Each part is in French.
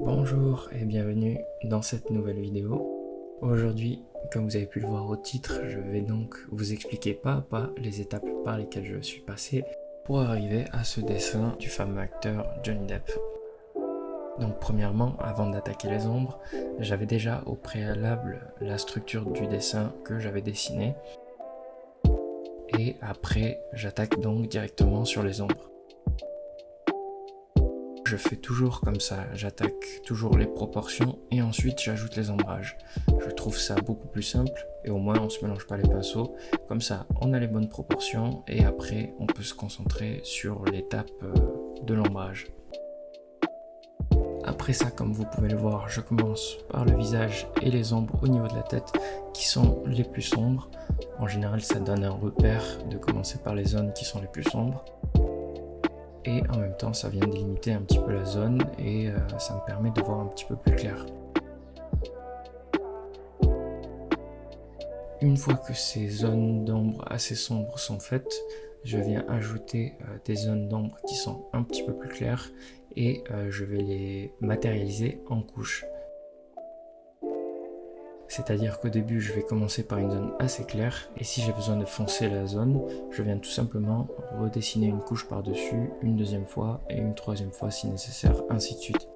Bonjour et bienvenue dans cette nouvelle vidéo. Aujourd'hui, comme vous avez pu le voir au titre, je vais donc vous expliquer pas à pas les étapes par lesquelles je suis passé pour arriver à ce dessin du fameux acteur Johnny Depp. Donc premièrement, avant d'attaquer les ombres, j'avais déjà au préalable la structure du dessin que j'avais dessiné. Et après, j'attaque donc directement sur les ombres. Je fais toujours comme ça, j'attaque toujours les proportions et ensuite j'ajoute les ombrages. Je trouve ça beaucoup plus simple et au moins on se mélange pas les pinceaux. Comme ça, on a les bonnes proportions et après on peut se concentrer sur l'étape de l'ombrage. Après ça, comme vous pouvez le voir, je commence par le visage et les ombres au niveau de la tête qui sont les plus sombres. En général, ça donne un repère de commencer par les zones qui sont les plus sombres. Et en même temps, ça vient délimiter un petit peu la zone et ça me permet de voir un petit peu plus clair. Une fois que ces zones d'ombre assez sombres sont faites, je viens ajouter des zones d'ombre qui sont un petit peu plus claires et je vais les matérialiser en couches. C'est-à-dire qu'au début, je vais commencer par une zone assez claire et si j'ai besoin de foncer la zone, je viens tout simplement redessiner une couche par-dessus, une deuxième fois et une troisième fois si nécessaire, ainsi de suite.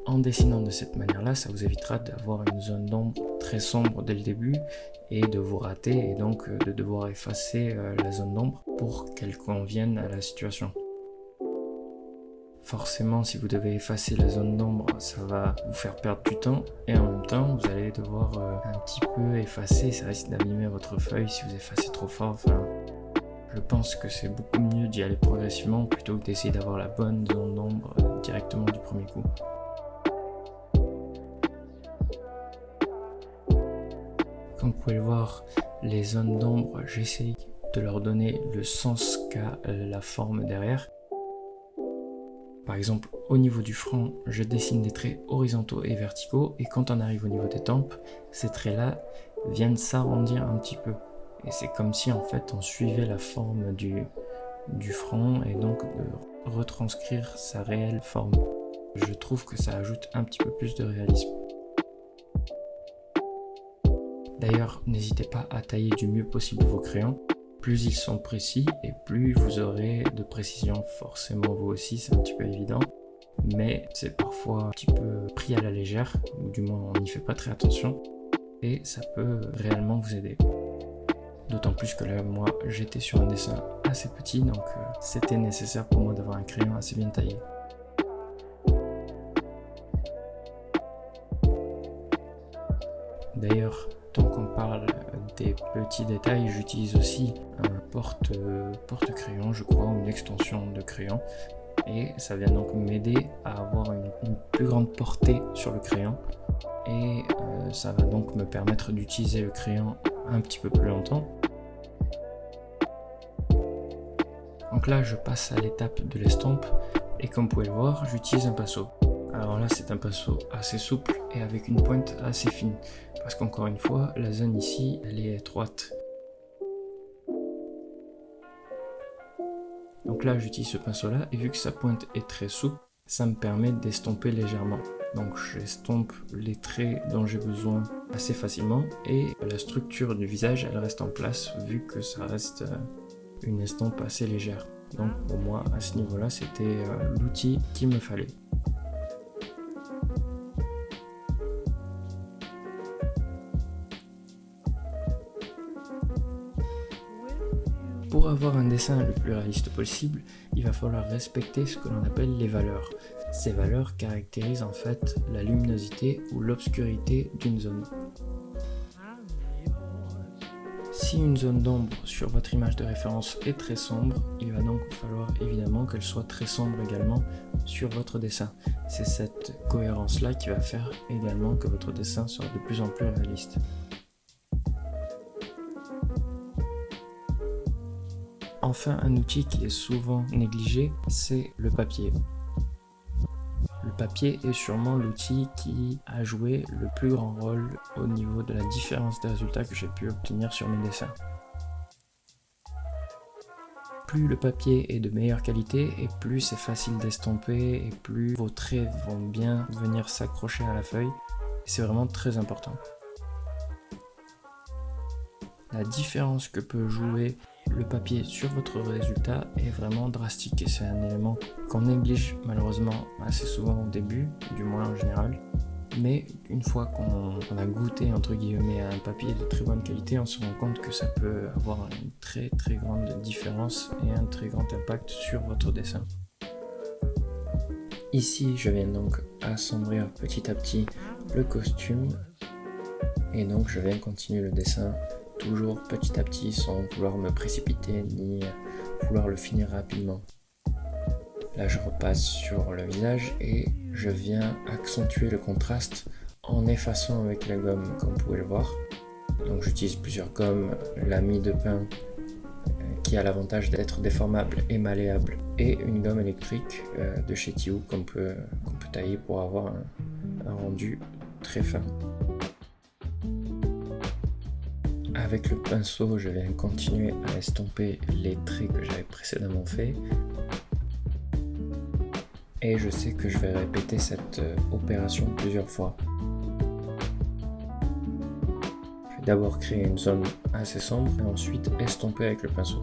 En dessinant de cette manière-là, ça vous évitera d'avoir une zone d'ombre très sombre dès le début et de vous rater et donc de devoir effacer la zone d'ombre pour qu'elle convienne à la situation. Forcément, si vous devez effacer la zone d'ombre, ça va vous faire perdre du temps et en même temps, vous allez devoir un petit peu effacer, ça risque d'abîmer votre feuille si vous effacez trop fort. Enfin, je pense que c'est beaucoup mieux d'y aller progressivement plutôt que d'essayer d'avoir la bonne zone d'ombre directement du premier coup. Comme vous pouvez le voir, les zones d'ombre, j'essaye de leur donner le sens qu'a la forme derrière. Par exemple, au niveau du front, je dessine des traits horizontaux et verticaux et quand on arrive au niveau des tempes, ces traits-là viennent s'arrondir un petit peu. Et c'est comme si en fait on suivait la forme du front et donc de retranscrire sa réelle forme. Je trouve que ça ajoute un petit peu plus de réalisme. D'ailleurs, n'hésitez pas à tailler du mieux possible vos crayons. Plus ils sont précis et plus vous aurez de précision, forcément vous aussi, c'est un petit peu évident. Mais c'est parfois un petit peu pris à la légère, ou du moins on n'y fait pas très attention. Et ça peut réellement vous aider. D'autant plus que là, moi, j'étais sur un dessin assez petit, donc c'était nécessaire pour moi d'avoir un crayon assez bien taillé. D'ailleurs, tant qu'on parle des petits détails, j'utilise aussi un porte-crayon, je crois, ou une extension de crayon. Et ça vient donc m'aider à avoir une plus grande portée sur le crayon. Et ça va donc me permettre d'utiliser le crayon un petit peu plus longtemps. Donc là, je passe à l'étape de l'estompe. Et comme vous pouvez le voir, j'utilise un pinceau. Alors là, c'est un pinceau assez souple et avec une pointe assez fine. Parce qu'encore une fois, la zone ici, elle est étroite. Donc là, j'utilise ce pinceau-là et vu que sa pointe est très souple, ça me permet d'estomper légèrement. Donc j'estompe les traits dont j'ai besoin assez facilement et la structure du visage, elle reste en place vu que ça reste une estompe assez légère. Donc pour moi, à ce niveau-là, c'était l'outil qu'il me fallait. Pour avoir un dessin le plus réaliste possible, il va falloir respecter ce que l'on appelle les valeurs. Ces valeurs caractérisent en fait la luminosité ou l'obscurité d'une zone. Si une zone d'ombre sur votre image de référence est très sombre, il va donc falloir évidemment qu'elle soit très sombre également sur votre dessin. C'est cette cohérence-là qui va faire également que votre dessin sera de plus en plus réaliste. Enfin, un outil qui est souvent négligé, c'est le papier. Le papier est sûrement l'outil qui a joué le plus grand rôle au niveau de la différence des résultats que j'ai pu obtenir sur mes dessins. plus le papier est de meilleure qualité et plus c'est facile d'estomper et plus vos traits vont bien venir s'accrocher à la feuille. C'est vraiment très important. La différence que peut jouer le papier sur votre résultat est vraiment drastique et c'est un élément qu'on néglige malheureusement assez souvent au début, du moins en général. Mais une fois qu'on a goûté entre guillemets à un papier de très bonne qualité, on se rend compte que ça peut avoir une très grande différence et un très grand impact sur votre dessin. Ici, je viens donc assombrir petit à petit le costume et donc je viens continuer le dessin toujours petit à petit sans vouloir me précipiter ni vouloir le finir rapidement. Là, je repasse sur le visage et je viens accentuer le contraste en effaçant avec la gomme, comme vous pouvez le voir. Donc j'utilise plusieurs gommes, la mie de pain qui a l'avantage d'être déformable et malléable, et une gomme électrique de chez Tiou qu'on peut tailler pour avoir un rendu très fin. Avec le pinceau, je viens continuer à estomper les traits que j'avais précédemment faits. Et je sais que je vais répéter cette opération plusieurs fois. Je vais d'abord créer une zone assez sombre et ensuite estomper avec le pinceau.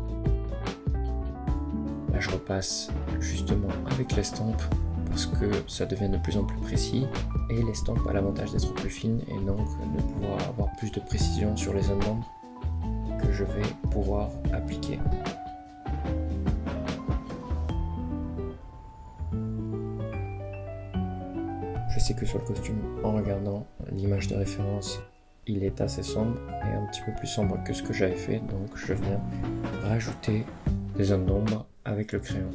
Là, je repasse justement avec l'estompe parce que ça devient de plus en plus précis et l'estompe a l'avantage d'être plus fine et donc de pouvoir avoir plus de précision sur les zones d'ombre que je vais pouvoir appliquer. Je sais que sur le costume, en regardant l'image de référence, il est assez sombre et un petit peu plus sombre que ce que j'avais fait, donc je viens rajouter des zones d'ombre avec le crayon.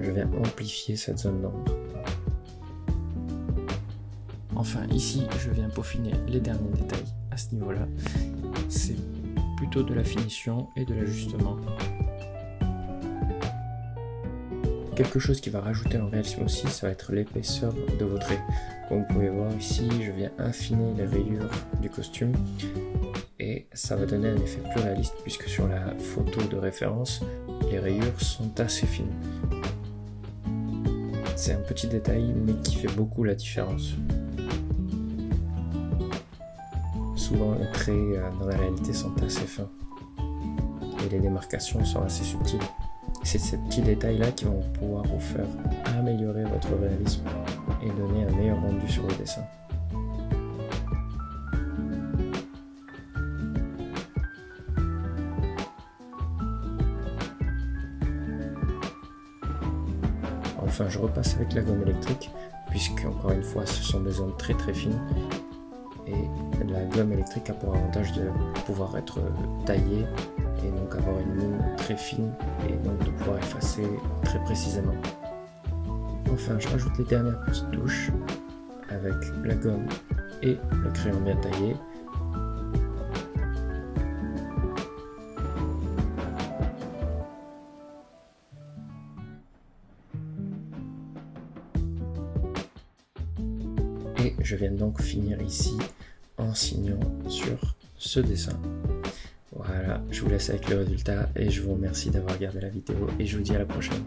Je viens amplifier cette zone d'ombre. Enfin, ici, je viens peaufiner les derniers détails à ce niveau-là. C'est plutôt de la finition et de l'ajustement. Quelque chose qui va rajouter en réalisme aussi, ça va être l'épaisseur de vos traits. Comme vous pouvez voir ici, je viens affiner les rayures du costume et ça va donner un effet plus réaliste puisque sur la photo de référence, les rayures sont assez fines. C'est un petit détail mais qui fait beaucoup la différence. Souvent les traits dans la réalité sont assez fins et les démarcations sont assez subtiles. C'est ces petits détails là qui vont pouvoir vous faire améliorer votre réalisme et donner un meilleur rendu sur le dessin. Enfin, je repasse avec la gomme électrique puisque encore une fois ce sont des zones très fines et la gomme électrique a pour avantage de pouvoir être taillée et donc avoir une ligne très fine et donc de pouvoir effacer très précisément. Enfin, je rajoute les dernières petites touches avec la gomme et le crayon bien taillé. Et je viens donc finir ici en signant sur ce dessin. Voilà, je vous laisse avec le résultat et je vous remercie d'avoir regardé la vidéo et je vous dis à la prochaine.